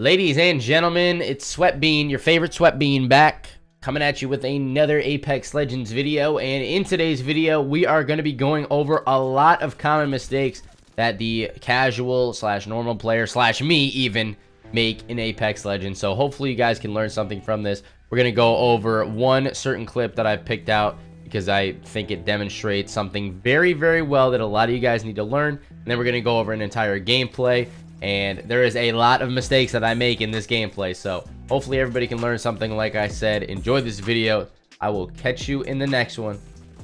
Ladies and gentlemen, it's Sweatbean, your favorite Sweatbean, back coming at you with another Apex Legends video. And in today's video, we are going to be going over a lot of common mistakes that the casual slash normal player slash me even make in Apex Legends. So hopefully you guys can learn something from this. We're going to go over one certain clip that I've picked out because I think it demonstrates something very, very well that a lot of you guys need to learn. And then we're going to go over an entire gameplay. And there is a lot of mistakes that I make in this gameplay, so hopefully everybody can learn something. Like I said, enjoy this video. I will catch you in the next one.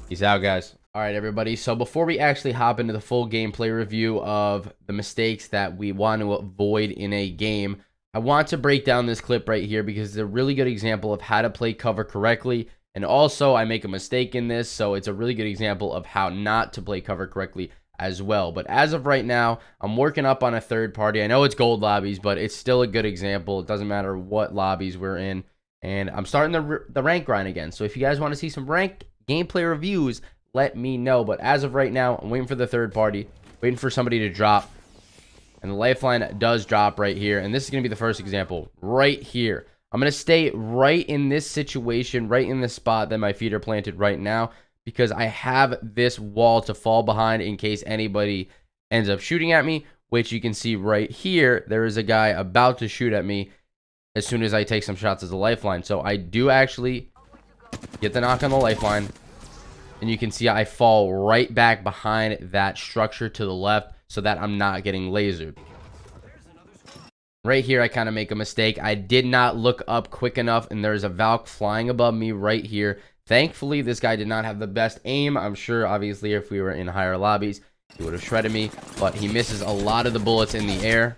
Peace out, guys. All right, everybody, so before we actually hop into the full gameplay review of the mistakes that we want to avoid in a game, I want to break down this clip right here because it's a really good example of how to play cover correctly. And also, I make a mistake in this, so it's a really good example of how not to play cover correctly as well. But as of right now, I'm working up on a third party. I know it's gold lobbies, but it's still a good example. It doesn't matter what lobbies we're in. And I'm starting the rank grind again. So if you guys want to see some rank gameplay reviews, let me know. But as of right now, I'm waiting for the third party, waiting for somebody to drop. And the lifeline does drop right here. And this is going to be the first example right here. I'm going to stay right in this situation, right in the spot that my feet are planted right now, because I have this wall to fall behind in case anybody ends up shooting at me, which you can see right here. There is a guy about to shoot at me as soon as I take some shots as a lifeline. So I do actually get the knock on the lifeline, and you can see I fall right back behind that structure to the left so that I'm not getting lasered. Right here, I kind of make a mistake. I did not look up quick enough, and there's a Valk flying above me right here. Thankfully, this guy did not have the best aim. I'm sure, obviously, if we were in higher lobbies, he would have shredded me. But he misses a lot of the bullets in the air.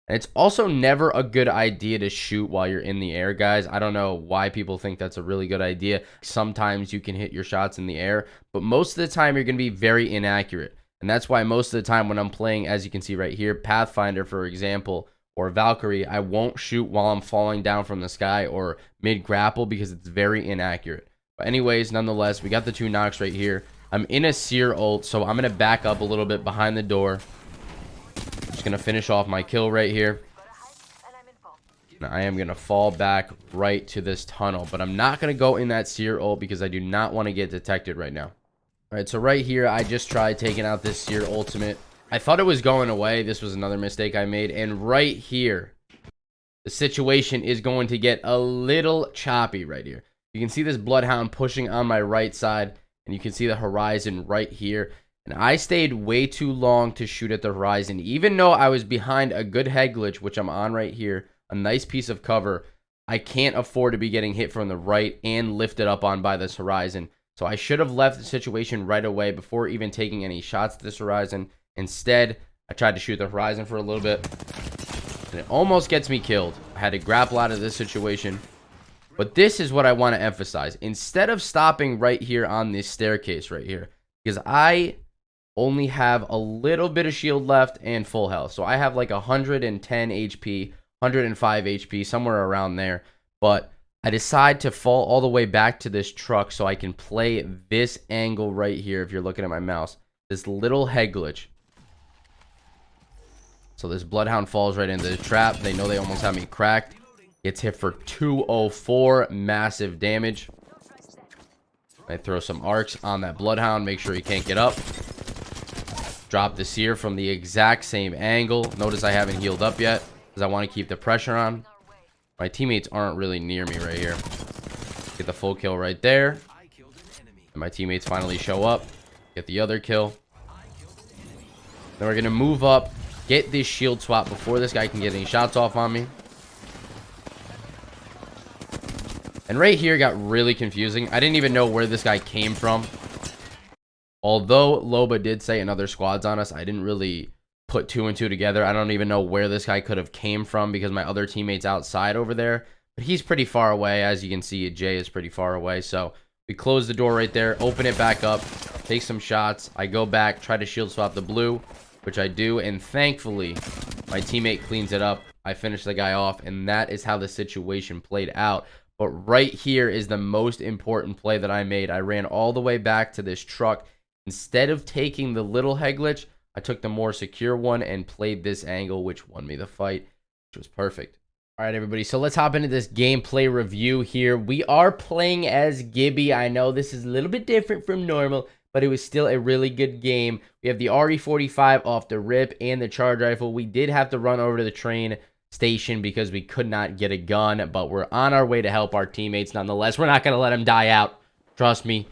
And it's also never a good idea to shoot while you're in the air, guys. I don't know why people think that's a really good idea. Sometimes you can hit your shots in the air, but most of the time you're going to be very inaccurate. And that's why most of the time when I'm playing, as you can see right here, Pathfinder, for example, or Valkyrie, I won't shoot while I'm falling down from the sky or mid-grapple because it's very inaccurate. But anyways, nonetheless, we got the two knocks right here. I'm in a sear ult, so I'm going to back up a little bit behind the door. Just going to finish off my kill right here. And I am going to fall back right to this tunnel. But I'm not going to go in that sear ult because I do not want to get detected right now. Alright, so right here, I just tried taking out this sear ultimate. I thought it was going away. This was another mistake I made. And right here, the situation is going to get a little choppy right here. You can see this Bloodhound pushing on my right side, and you can see the horizon right here. And I stayed way too long to shoot at the horizon. Even though I was behind a good head glitch, which I'm on right here, a nice piece of cover, I can't afford to be getting hit from the right and lifted up on by this horizon. So I should have left the situation right away before even taking any shots at this horizon. Instead, I tried to shoot the horizon for a little bit, and it almost gets me killed. I had to grapple out of this situation. But this is what I want to emphasize. Instead of stopping right here on this staircase right here, because I only have a little bit of shield left and full health. So I have like 110 HP, 105 HP, somewhere around there. But I decide to fall all the way back to this truck so I can play this angle right here if you're looking at my mouse. This little head glitch. So this Bloodhound falls right into the trap. They know they almost have me cracked. Gets hit for 204, massive damage. I throw some arcs on that Bloodhound, make sure he can't get up. Drop the sear from the exact same angle. Notice I haven't healed up yet because I want to keep the pressure on. My teammates aren't really near me right here. Get the full kill right there. And my teammates finally show up. Get the other kill. Then we're going to move up, get this shield swap before this guy can get any shots off on me. And right here got really confusing. I didn't even know where this guy came from. Although Loba did say another squad's on us, I didn't really put two and two together. I don't even know where this guy could have came from because my other teammate's outside over there. But he's pretty far away. As you can see, Jay is pretty far away. So we close the door right there, open it back up, take some shots. I go back, try to shield swap the blue, which I do. And thankfully, my teammate cleans it up. I finish the guy off, and that is how the situation played out. But right here is the most important play that I made. I ran all the way back to this truck. Instead of taking the little head glitch, I took the more secure one and played this angle, which won me the fight, which was perfect. All right, everybody. So let's hop into this gameplay review here. We are playing as Gibby. I know this is a little bit different from normal, but it was still a really good game. We have the RE45 off the rip and the charge rifle. We did have to run over to the train station because we could not get a gun, but we're on our way to help our teammates nonetheless. We're not going to let them die out. Trust me.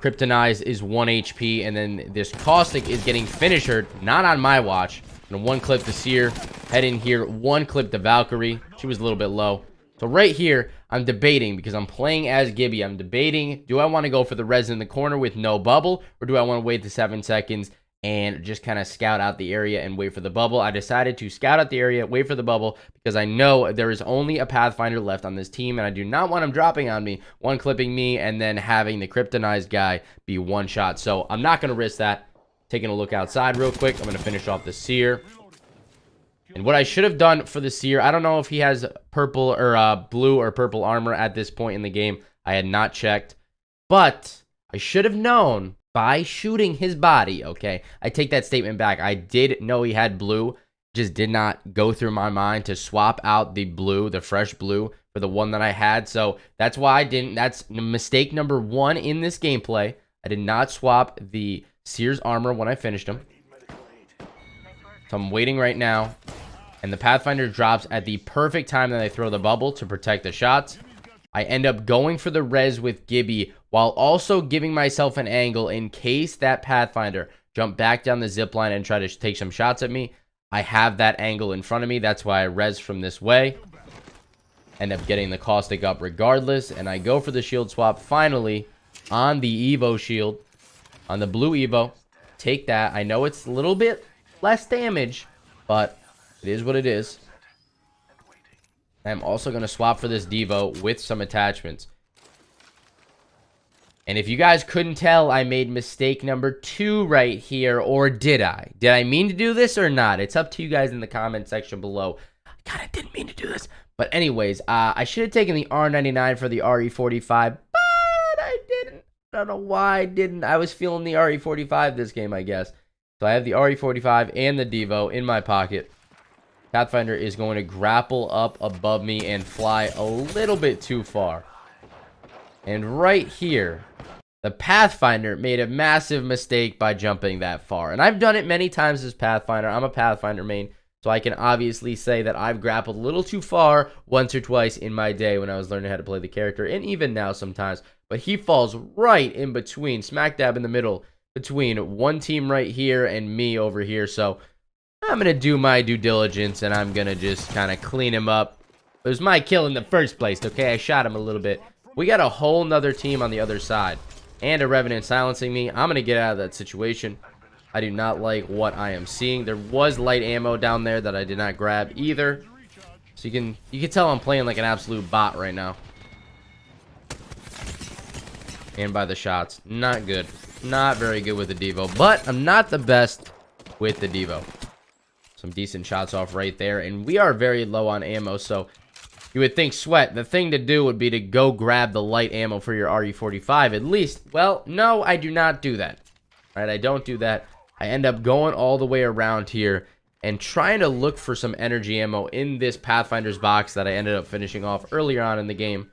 Kryptonize is 1 HP, and then this Caustic is getting finishered, not on my watch. And one clip the Seer, head in here, one clip the Valkyrie. She was a little bit low. So right here, I'm debating, because I'm playing as Gibby, I'm debating, do I want to go for the res in the corner with no bubble, or do I want to wait the 7 seconds and just kind of scout out the area and wait for the bubble? I decided to scout out the area, wait for the bubble, because I know there is only a Pathfinder left on this team, and I do not want him dropping on me, one clipping me, and then having the Kryptonized guy be one shot. So I'm not going to risk that. Taking a look outside real quick. I'm going to finish off the Seer. And what I should have done for the Seer, I don't know if he has purple or blue or purple armor at this point in the game. I had not checked. But I should have known by shooting his body, okay? I take that statement back. I did know he had blue. Just did not go through my mind to swap out the blue, the fresh blue, for the one that I had. So that's why I didn't. That's mistake number 1 in this gameplay. I did not swap the Seer's armor when I finished him. So I'm waiting right now. And the Pathfinder drops at the perfect time that I throw the bubble to protect the shots. I end up going for the res with Gibby while also giving myself an angle in case that Pathfinder jump back down the zip line and try to take some shots at me. I have that angle in front of me. That's why I res from this way. End up getting the Caustic up regardless. And I go for the shield swap finally on the Evo shield. On the blue Evo. Take that. I know it's a little bit less damage, but it is what it is. I'm also going to swap for this Devo with some attachments. And if you guys couldn't tell, I made mistake number 2 right here, or did I? Did I mean to do this or not? It's up to you guys in the comment section below. God, I didn't mean to do this. But anyways, I should have taken the R99 for the RE45, but I didn't. I don't know why I didn't. I was feeling the RE45 this game, I guess. So I have the RE45 and the Devo in my pocket. Pathfinder is going to grapple up above me and fly a little bit too far. And right here, the Pathfinder made a massive mistake by jumping that far. And I've done it many times as Pathfinder. I'm a Pathfinder main, so I can obviously say that I've grappled a little too far once or twice in my day when I was learning how to play the character, and even now sometimes. But he falls right in between, smack dab in the middle, between one team right here and me over here. So I'm going to do my due diligence, and I'm going to just kind of clean him up. It was my kill in the first place, okay? I shot him a little bit. We got a whole nother team on the other side. And a Revenant silencing me. I'm going to get out of that situation. I do not like what I am seeing. There was light ammo down there that I did not grab either. So you can tell I'm playing like an absolute bot right now. And by the shots. Not good. Not very good with the Devo. But I'm not the best with the Devo. Some decent shots off right there. And we are very low on ammo. So you would think, Sweat, the thing to do would be to go grab the light ammo for your RE45 at least. Well, no, I do not do that. All right, I don't do that. I end up going all the way around here and trying to look for some energy ammo in this Pathfinder's box that I ended up finishing off earlier on in the game.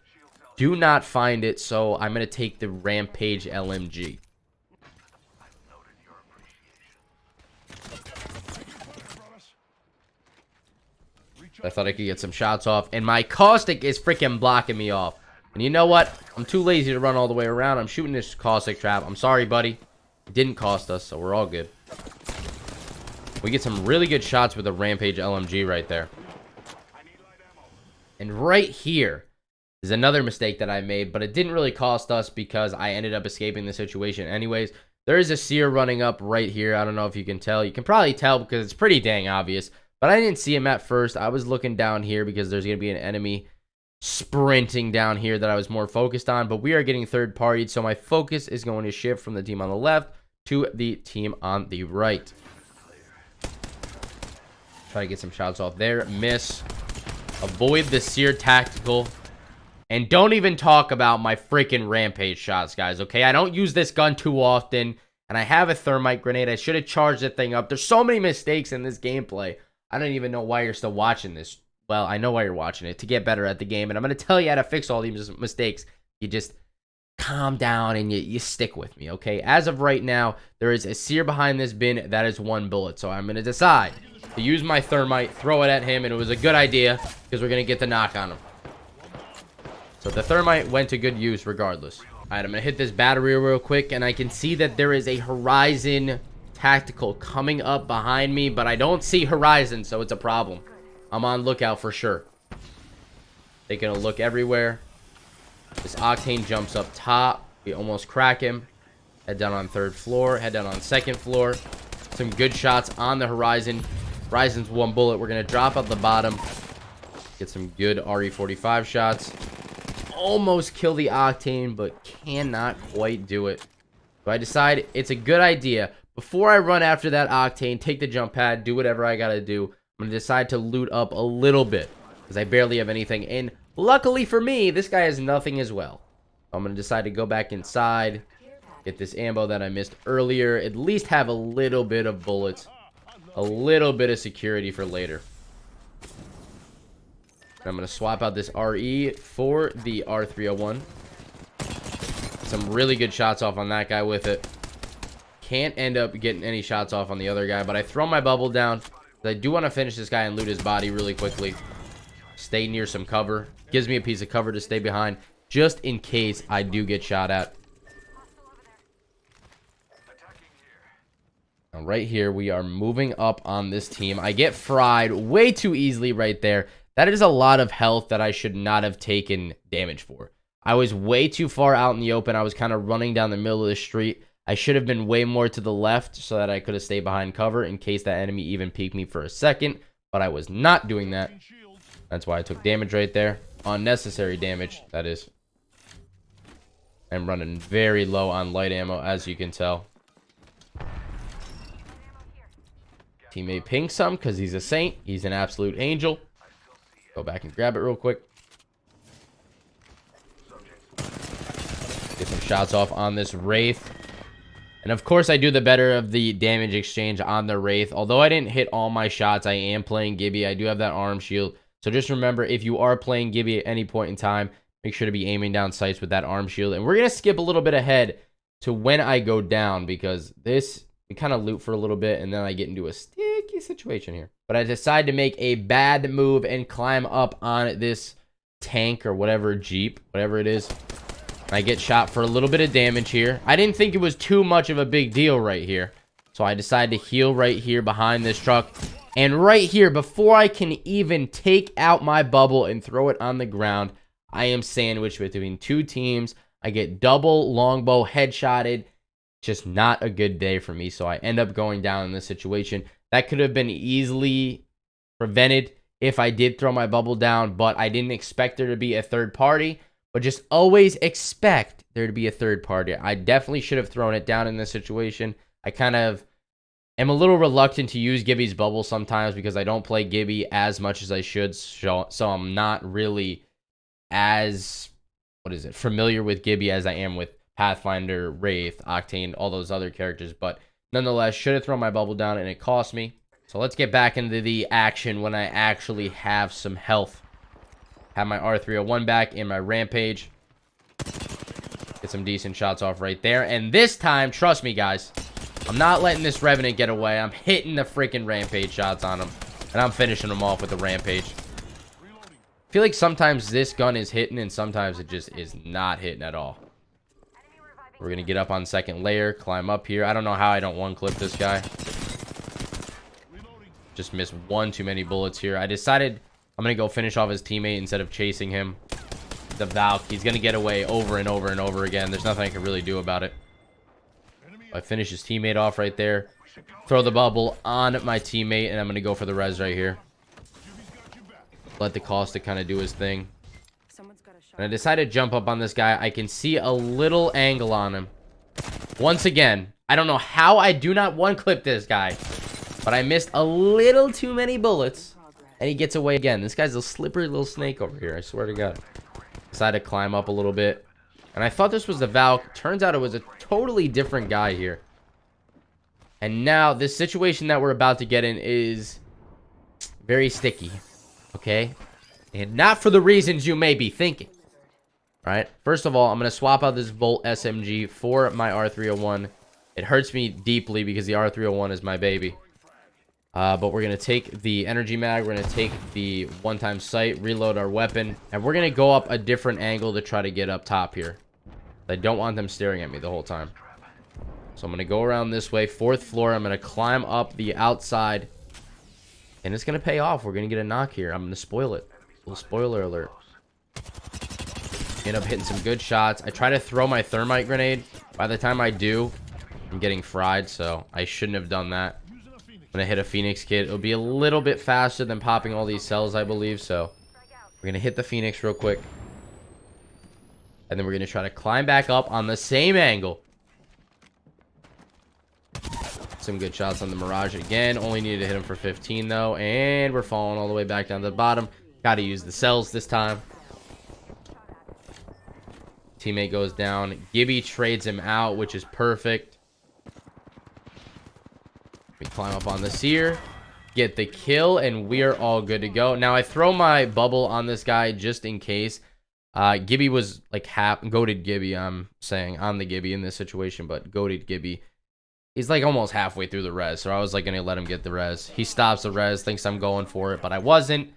Do not find it, so I'm going to take the Rampage LMG. I thought I could get some shots off, and my Caustic is freaking blocking me off. And you know what? I'm too lazy to run all the way around. I'm shooting this Caustic trap. I'm sorry, buddy. It didn't cost us, so we're all good. We get some really good shots with a Rampage LMG right there. And right here is another mistake that I made, but it didn't really cost us because I ended up escaping the situation anyways. There is a Seer running up right here. I don't know if you can tell. You can probably tell because it's pretty dang obvious. But I didn't see him at first. I was looking down here because there's going to be an enemy sprinting down here that I was more focused on. But we are getting third-partied, so my focus is going to shift from the team on the left to the team on the right. Try to get some shots off there. Miss. Avoid the Seer tactical. And don't even talk about my freaking Rampage shots, guys, okay? I don't use this gun too often. And I have a thermite grenade. I should have charged that thing up. There's so many mistakes in this gameplay. I don't even know why you're still watching this. well, I know why you're watching it, to get better at the game. And I'm going to tell you how to fix all these mistakes. You just calm down and you stick with me, okay? As of right now, there is a seer behind this bin. That is 1 bullet. So I'm going to decide to use my thermite, throw it at him, and it was a good idea because we're going to get the knock on him. So the thermite went to good use regardless. All right, I'm going to hit this battery real quick, and I can see that there is a Horizon tactical coming up behind me, but I don't see Horizon, so it's a problem. I'm on lookout for sure. Taking a look everywhere. This Octane jumps up top. We almost crack him. Head down on 3rd floor. Head down on 2nd floor. Some good shots on the Horizon. Horizon's 1 bullet. We're going to drop out the bottom. Get some good RE45 shots. Almost kill the Octane, but cannot quite do it. So I decide it's a good idea. Before I run after that Octane, take the jump pad, do whatever I got to do, I'm going to decide to loot up a little bit because I barely have anything. And luckily for me, this guy has nothing as well. I'm going to decide to go back inside, get this ammo that I missed earlier, at least have a little bit of bullets, a little bit of security for later. And I'm going to swap out this RE for the R301. Some really good shots off on that guy with it. Can't end up getting any shots off on the other guy, but I throw my bubble down. I do want to finish this guy and loot his body really quickly. Stay near some cover. Gives me a piece of cover to stay behind, just in case I do get shot at. Now, right here, we are moving up on this team. I get fried way too easily right there. That is a lot of health that I should not have taken damage for. I was way too far out in the open. I was kind of running down the middle of the street. I should have been way more to the left so that I could have stayed behind cover in case that enemy even peeked me for a second. But I was not doing that. That's why I took damage right there. Unnecessary damage, that is. I'm running very low on light ammo, as you can tell. Teammate ping some because he's a saint. He's an absolute angel. Go back and grab it real quick. Get some shots off on this Wraith. And of course, I do the better of the damage exchange on the Wraith. Although I didn't hit all my shots, I am playing Gibby. I do have that arm shield. So just remember, if you are playing Gibby at any point in time, make sure to be aiming down sights with that arm shield. And we're going to skip a little bit ahead to when I go down, because this, we kind of loot for a little bit, and then I get into a sticky situation here. But I decide to make a bad move and climb up on this tank or whatever, Jeep, whatever it is. I get shot for a little bit of damage here. I didn't think it was too much of a big deal right here. So I decided to heal right here behind this truck. And right here, before I can even take out my bubble and throw it on the ground, I am sandwiched between 2 teams. I get double longbow headshotted. Just not a good day for me. So I end up going down in this situation. That could have been easily prevented if I did throw my bubble down, but I didn't expect there to be a third party. But just always expect there to be a third party. I definitely should have thrown it down in this situation. I kind of am a little reluctant to use Gibby's bubble sometimes because I don't play Gibby as much as I should. So I'm not really as, familiar with Gibby as I am with Pathfinder, Wraith, Octane, all those other characters. But nonetheless, should have thrown my bubble down and it cost me. So let's get back into the action when I actually have some health. Have my R301 back in my Rampage. Get some decent shots off right there. And this time, trust me, guys, I'm not letting this Revenant get away. I'm hitting the freaking Rampage shots on him. And I'm finishing them off with the Rampage. I feel like sometimes this gun is hitting and sometimes it just is not hitting at all. We're going to get up on 2nd layer, climb up here. I don't know how I don't one-clip this guy. Just missed one too many bullets here. I decided I'm going to go finish off his teammate instead of chasing him. The Valk, he's going to get away over and over and over again. There's nothing I can really do about it. I finish his teammate off right there. Throw the bubble on my teammate, and I'm going to go for the res right here. Let the Caustic kind of do his thing. And I decided to jump up on this guy. I can see a little angle on him. Once again, I don't know how I do not one-clip this guy. But I missed a little too many bullets. And he gets away again. This guy's a slippery little snake over here. I swear to God. Decided to climb up a little bit. And I thought this was the Valk. Turns out it was a totally different guy here. And now this situation that we're about to get in is very sticky. Okay? And not for the reasons you may be thinking. Alright? First of all, I'm going to swap out this Volt SMG for my R301. It hurts me deeply because the R301 is my baby. But we're going to take the energy mag. We're going to take the one-time sight, reload our weapon. And we're going to go up a different angle to try to get up top here. I don't want them staring at me the whole time. So I'm going to go around this way. 4th floor. I'm going to climb up the outside. And it's going to pay off. We're going to get a knock here. I'm going to spoil it. Little spoiler alert. End up hitting some good shots. I try to throw my thermite grenade. By the time I do, I'm getting fried. So I shouldn't have done that. When I hit a Phoenix kit, it'll be a little bit faster than popping all these cells, I believe. So we're going to hit the Phoenix real quick. And then we're going to try to climb back up on the same angle. Some good shots on the Mirage again. Only needed to hit him for 15 though. And we're falling all the way back down to the bottom. Got to use the cells this time. Teammate goes down. Gibby trades him out, which is perfect. We climb up on the seer. Get the kill. And we're all good to go. Now I throw my bubble on this guy just in case. Gibby was like goated Gibby, I'm saying, on the Gibby in this situation, but goated Gibby. He's like almost halfway through the res, so I was like gonna let him get the res. He stops the res, thinks I'm going for it, but I wasn't.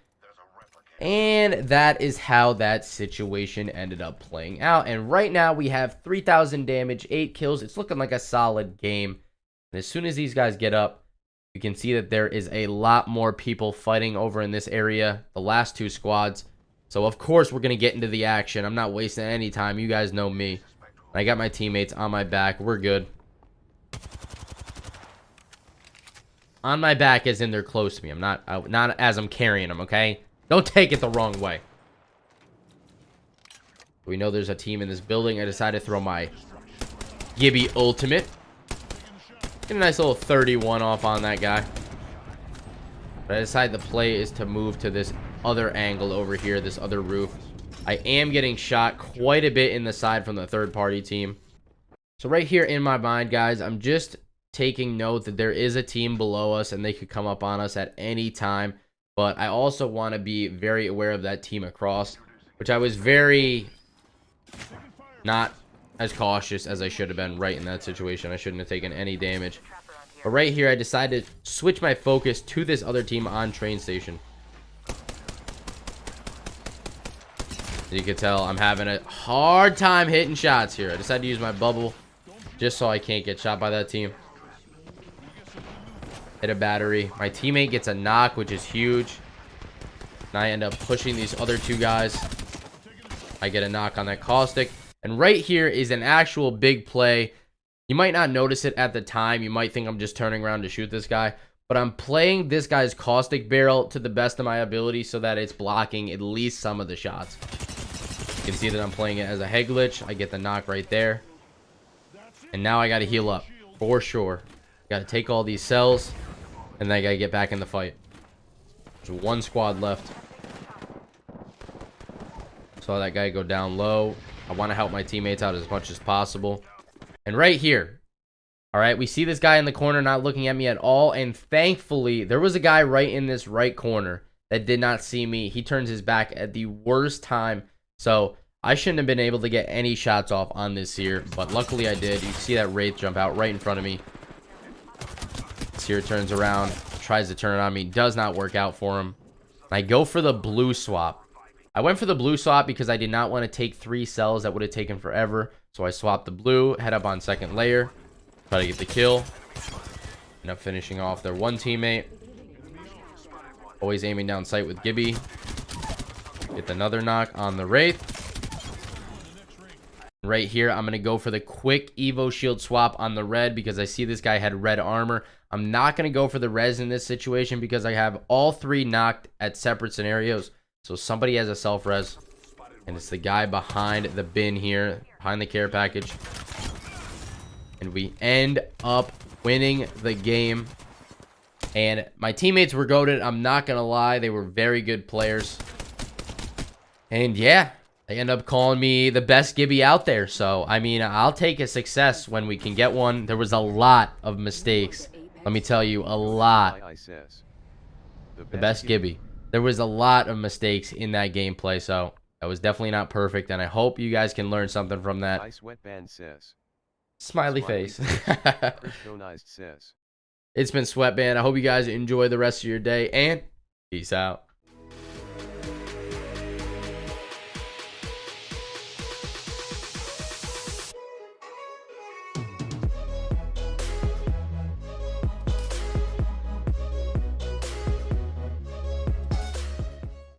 And that is how that situation ended up playing out. And right now we have 3,000 damage, 8 kills. It's looking like a solid game. And as soon as these guys get up, you can see that there is a lot more people fighting over in this area. The last 2 squads. So, of course, we're going to get into the action. I'm not wasting any time. You guys know me. I got my teammates on my back. We're good. On my back as in they're close to me. I'm not as I'm carrying them, okay? Don't take it the wrong way. We know there's a team in this building. I decided to throw my Gibby ultimate. Get a nice little 31 off on that guy. But I decided the play is to move to this other angle over here, this other roof. I am getting shot quite a bit in the side from the third party team. So right here in my mind, guys, I'm just taking note that there is a team below us and they could come up on us at any time. But I also want to be very aware of that team across, which I was very not as cautious as I should have been right in that situation. I shouldn't have taken any damage. But right here, I decided to switch my focus to this other team on train station. As you can tell, I'm having a hard time hitting shots here. I decided to use my bubble just so I can't get shot by that team. Hit a battery. My teammate gets a knock, which is huge. And I end up pushing these other 2 guys. I get a knock on that caustic. And right here is an actual big play. You might not notice it at the time. You might think I'm just turning around to shoot this guy. But I'm playing this guy's caustic barrel to the best of my ability so that it's blocking at least some of the shots. You can see that I'm playing it as a head glitch. I get the knock right there. And now I got to heal up for sure. Got to take all these cells. And then I got to get back in the fight. There's 1 squad left. Saw that guy go down low. I want to help my teammates out as much as possible. And right here. Alright, we see this guy in the corner not looking at me at all. And thankfully, there was a guy right in this right corner that did not see me. He turns his back at the worst time. So, I shouldn't have been able to get any shots off on this here. But luckily I did. You can see that Wraith jump out right in front of me. Seer turns around. Tries to turn it on me. Does not work out for him. I go for the blue swap. I went for the blue swap because I did not want to take 3 cells. That would have taken forever. So I swapped the blue. Head up on second layer. Try to get the kill. End up finishing off their 1 teammate. Always aiming down sight with Gibby. Get another knock on the Wraith. Right here, I'm going to go for the quick Evo shield swap on the red because I see this guy had red armor. I'm not going to go for the res in this situation because I have all 3 knocked at separate scenarios. So somebody has a self-res. And it's the guy behind the bin here, behind the care package. And we end up winning the game. And my teammates were goated. I'm not going to lie. They were very good players. And yeah, they end up calling me the best Gibby out there. So, I mean, I'll take a success when we can get one. There was a lot of mistakes. Let me tell you, a lot. The best Gibby. There was a lot of mistakes in that gameplay, so that was definitely not perfect, and I hope you guys can learn something from that. Sweatband says. Smiley face. Kryptonized says. It's been Sweatband. I hope you guys enjoy the rest of your day, and peace out.